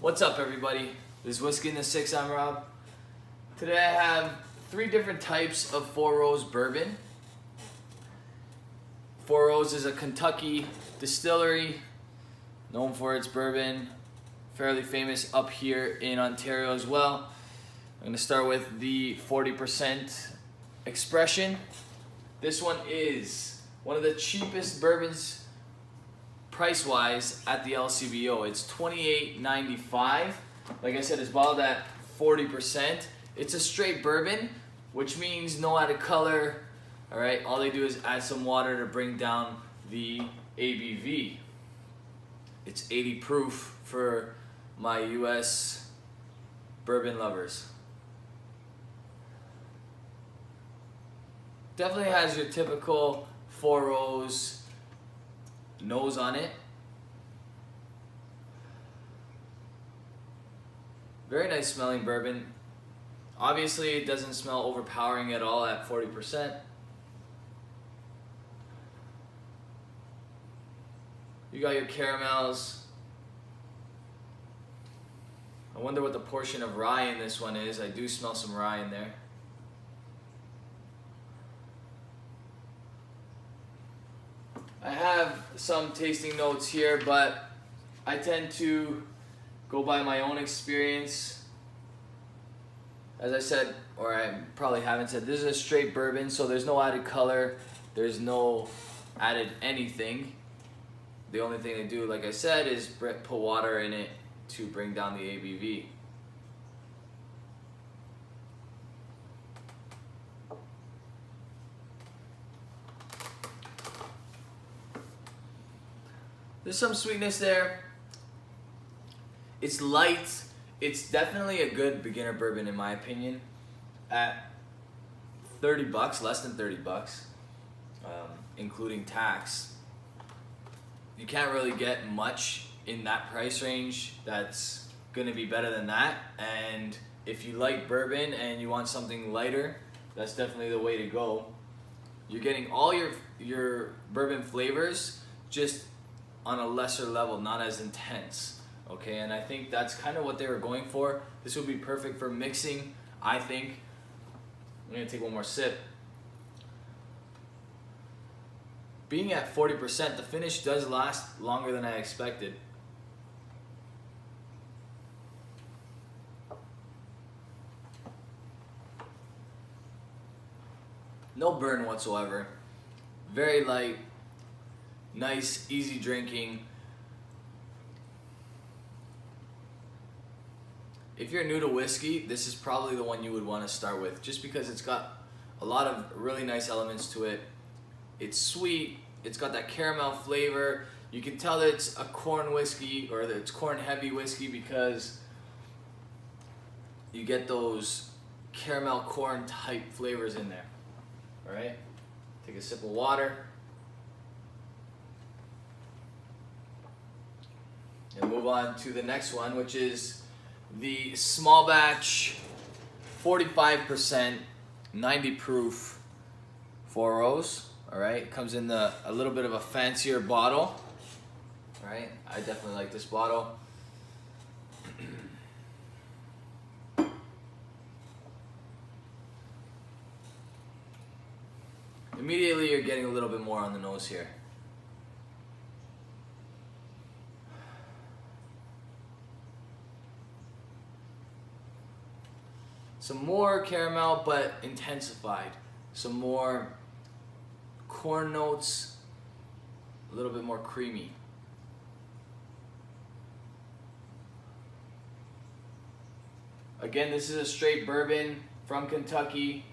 What's up, everybody? This is Whiskey in the Six. I'm Rob. Today I have 3 different types of Four Rose bourbon. Four Rose is a Kentucky distillery known for its bourbon, fairly famous up here in Ontario as well. I'm going to start with the 40% expression. This one is one of the cheapest bourbons price-wise at the LCBO. It's $28.95. Like I said, it's bottled at 40%. It's a straight bourbon, which means no added color. All right, all they do is add some water to bring down the ABV. It's 80 proof for my US bourbon lovers. Definitely has your typical Four Rose nose on it. Very nice smelling bourbon. Obviously it doesn't smell overpowering at all at 40%. You got your caramels. I wonder what the portion of rye in this one is. I do smell some rye in there. I have some tasting notes here, but I tend to go by my own experience. As I said, or I probably haven't said, this is a straight bourbon, so there's no added color, there's no added anything. The only thing they do, like I said, is put water in it to bring down the ABV. There's some sweetness there. It's light. It's definitely a good beginner bourbon in my opinion. At 30 bucks, less than 30 bucks, including tax. You can't really get much in that price range that's gonna be better than that. And if you like bourbon and you want something lighter, that's definitely the way to go. You're getting all your bourbon flavors, just on a lesser level, not as intense, okay? And I think that's kind of what they were going for. This would be perfect for mixing, I think. I'm gonna take one more sip. Being at 40%, the finish does last longer than I expected. No burn whatsoever. Very light. Nice, easy drinking. If you're new to whiskey, this is probably the one you would want to start with, just because it's got a lot of really nice elements to it. It's sweet, it's got that caramel flavor. You can tell that it's a corn whiskey, or that it's corn heavy whiskey, because you get those caramel corn type flavors in there. All right, take a sip of water. And move on to the next one, which is the small batch 45% 90 proof Four Rose. All right, it comes in a little bit of a fancier bottle. All right, I definitely like this bottle. Immediately you're getting a little bit more on the nose here. Some more caramel, but intensified. Some more corn notes, a little bit more creamy. Again, this is a straight bourbon from Kentucky.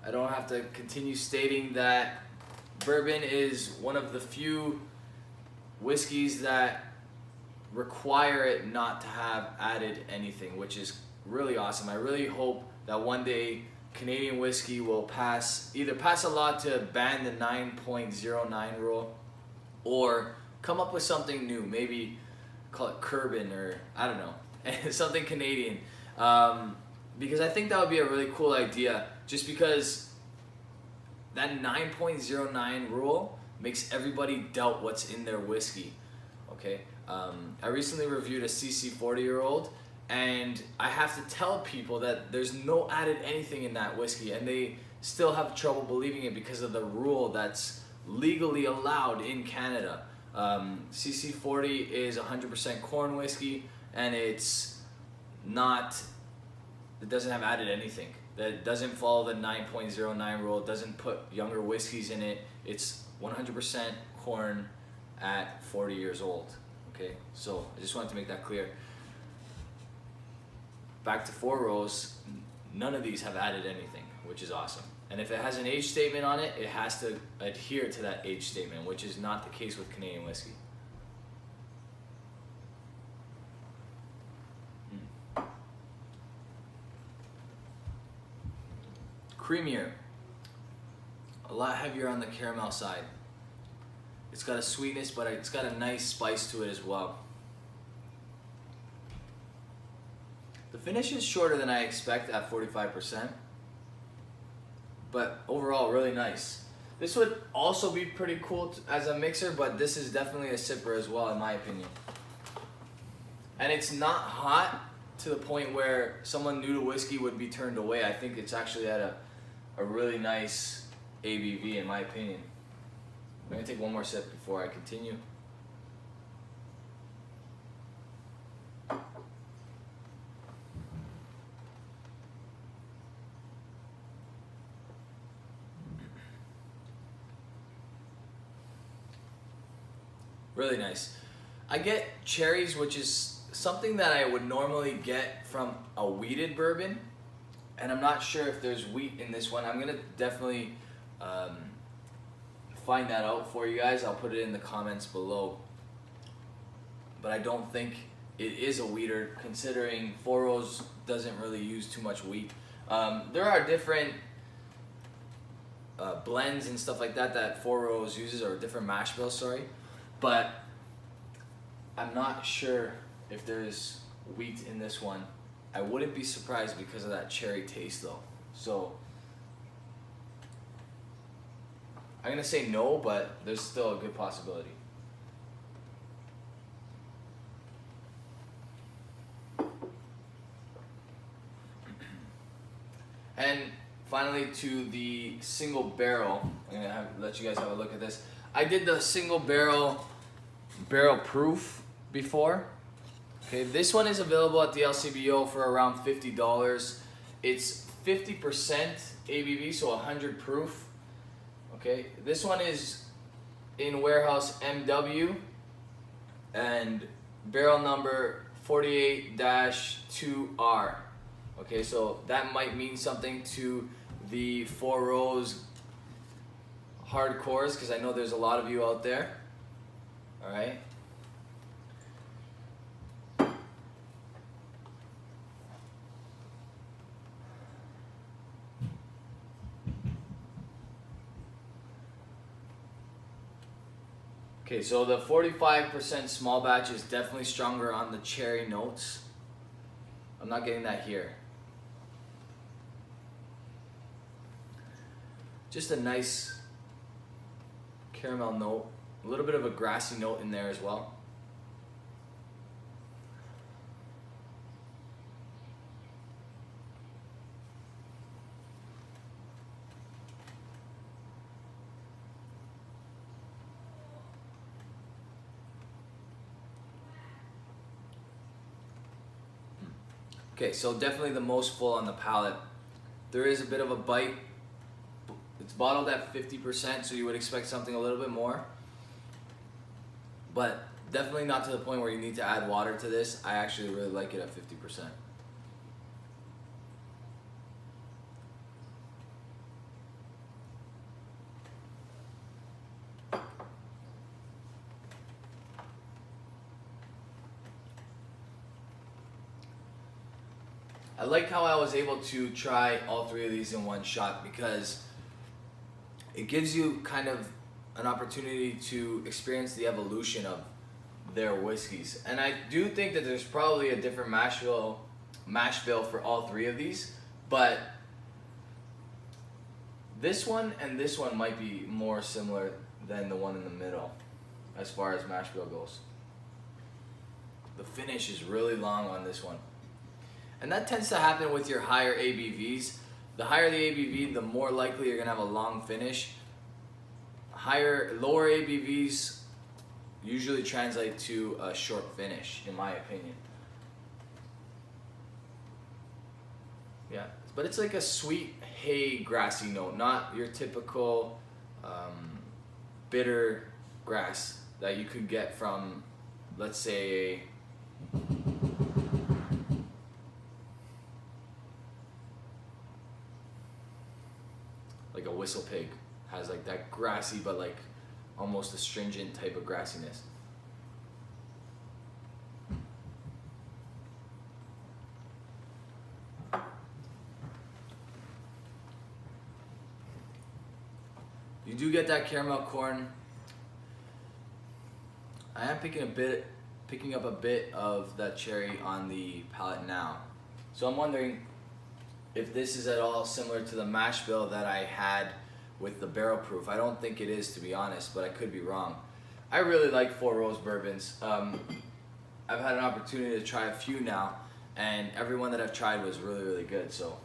I don't have to continue stating that bourbon is one of the few whiskeys that require it not to have added anything, which is really awesome. I really hope that one day Canadian whiskey will either pass a law to ban the 9.09 rule, or come up with something new. Maybe call it Bourbon, or I don't know, something Canadian. Because I think that would be a really cool idea, just because that 9.09 rule makes everybody doubt what's in their whiskey. okay? I recently reviewed a CC 40-year-old, and I have to tell people that there's no added anything in that whiskey, and they still have trouble believing it because of the rule that's legally allowed in Canada. CC 40 is 100% corn whiskey, and it doesn't have added anything. That doesn't follow the 9.09 rule. It doesn't put younger whiskeys in it. It's 100% corn at 40 years old. Okay, so I just wanted to make that clear. Back to Four Rose, none of these have added anything, which is awesome. And if it has an age statement on it, it has to adhere to that age statement, which is not the case with Canadian whiskey. Creamier, a lot heavier on the caramel side. It's got a sweetness, but it's got a nice spice to it as well. The finish is shorter than I expect at 45%, but overall really nice. This would also be pretty cool as a mixer, but this is definitely a sipper as well in my opinion. And it's not hot to the point where someone new to whiskey would be turned away. I think it's actually at a really nice ABV in my opinion. I'm gonna take one more sip before I continue. Really nice. I get cherries, which is something that I would normally get from a wheated bourbon, and I'm not sure if there's wheat in this one. I'm gonna definitely find that out for you guys. I'll put it in the comments below. But I don't think it is a wheater, considering Four Rose doesn't really use too much wheat. There are different blends and stuff like that that Four Rose uses, or different mash bills, sorry. But I'm not sure if there's wheat in this one. I wouldn't be surprised because of that cherry taste though. So I'm gonna say no, but there's still a good possibility. And finally, to the single barrel. I'm gonna let you guys have a look at this. I did the single barrel proof before. Okay, this one is available at the LCBO for around $50. It's 50% ABV, so 100 proof. Okay, this one is in warehouse MW and barrel number 48-2R. Okay, so that might mean something to the Four Rose hardcores, because I know there's a lot of you out there. All right. Okay, so the 45% small batch is definitely stronger on the cherry notes. I'm not getting that here. Just a nice caramel note, a little bit of a grassy note in there as well. Okay, so definitely the most full on the palate. There is a bit of a bite. It's bottled at 50%, so you would expect something a little bit more. But definitely not to the point where you need to add water to this. I actually really like it at 50%. I like how I was able to try all three of these in one shot, because it gives you kind of an opportunity to experience the evolution of their whiskeys. And I do think that there's probably a different mash bill for all three of these, but this one and this one might be more similar than the one in the middle as far as mash bill goes. The finish is really long on this one. And that tends to happen with your higher ABVs. The higher the ABV, the more likely you're gonna have a long finish. Lower ABVs usually translate to a short finish, in my opinion. Yeah, but it's like a sweet hay grassy note, not your typical bitter grass that you could get from, let's say, like a whistle pig has like that grassy but like almost astringent type of grassiness. You do get that caramel corn. I am picking up a bit of that cherry on the palate now. So I'm wondering if this is at all similar to the mash bill that I had with the barrel proof. I don't think it is, to be honest, but I could be wrong. I really like Four Rose bourbons. I've had an opportunity to try a few now, and every one that I've tried was really, really good. So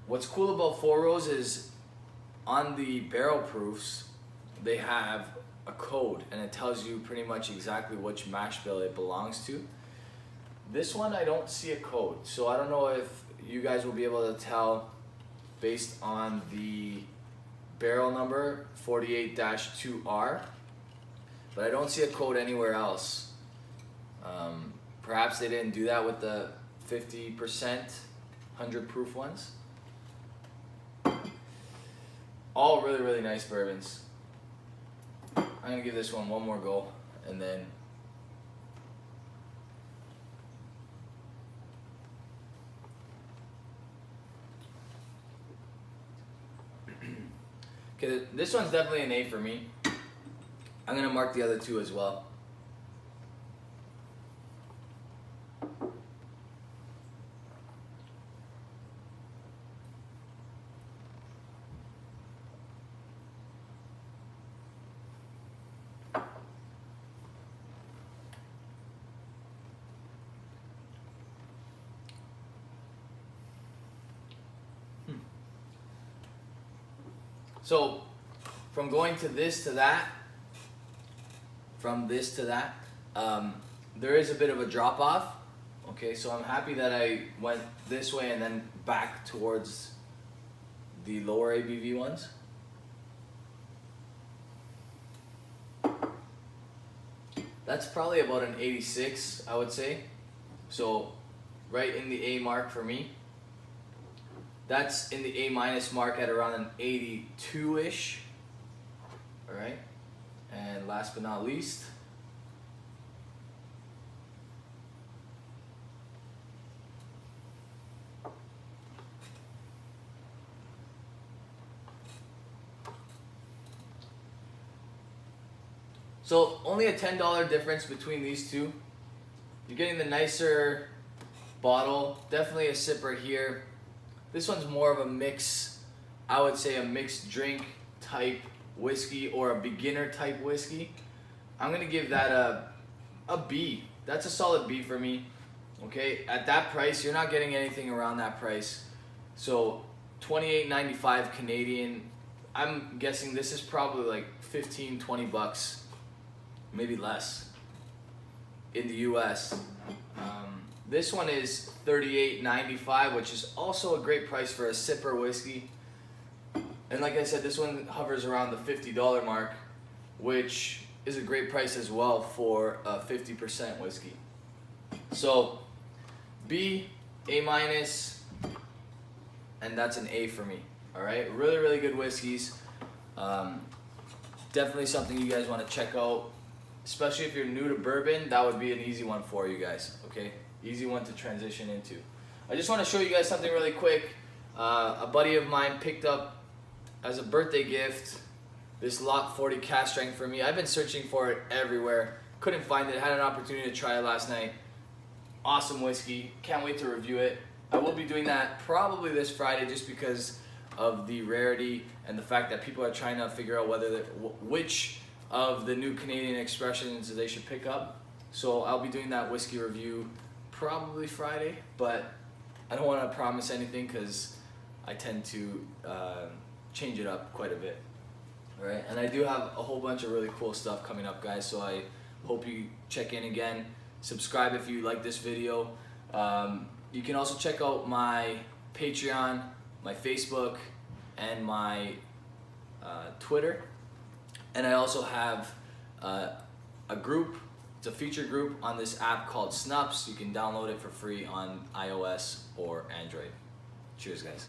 what's cool about Four Rose is on the barrel proofs, they have a code, and it tells you pretty much exactly which mash bill it belongs to. This one, I don't see a code, so I don't know if you guys will be able to tell based on the barrel number 48-2R, but I don't see a code anywhere else. Perhaps they didn't do that with the 50% 100 proof ones. All really, really nice bourbons. I'm gonna give this one more go, and then okay, this one's definitely an A for me. I'm gonna mark the other two as well. So, from going to this to that, from this to that, there is a bit of a drop off. Okay, so I'm happy that I went this way and then back towards the lower ABV ones. That's probably about an 86, I would say. So, right in the A mark for me. That's in the A minus mark at around an 82-ish. All right. And last but not least, so only a $10 difference between these two. You're getting the nicer bottle, definitely a sipper here. This one's more of a mix, I would say a mixed drink type whiskey or a beginner type whiskey. I'm gonna give that a B. That's a solid B for me. Okay, at that price, you're not getting anything around that price. So $28.95 Canadian. I'm guessing this is probably like 15, 20 bucks, maybe less in the US. This one is $38.95, which is also a great price for a sipper whiskey. And like I said, this one hovers around the $50 mark, which is a great price as well for a 50% whiskey. So B, A minus, and that's an A for me. All right, really, really good whiskeys. Definitely something you guys want to check out, especially if you're new to bourbon. That would be an easy one for you guys. Okay, easy one to transition into. I just want to show you guys something really quick. A buddy of mine picked up as a birthday gift this Lot 40 cast strength for me. I've been searching for it everywhere, couldn't find it. Had an opportunity to try it last night. Awesome whiskey, can't wait to review it. I will be doing that probably this Friday, just because of the rarity and the fact that people are trying to figure out which of the new Canadian expressions they should pick up. So I'll be doing that whiskey review probably Friday, but I don't want to promise anything because I tend to change it up quite a bit. All right, and I do have a whole bunch of really cool stuff coming up, guys, so I hope you check in again. Subscribe if you like this video. You can also check out my Patreon, my Facebook, and my Twitter. And I also have a group, it's a feature group on this app called Snups. You can download it for free on iOS or Android. Cheers, guys.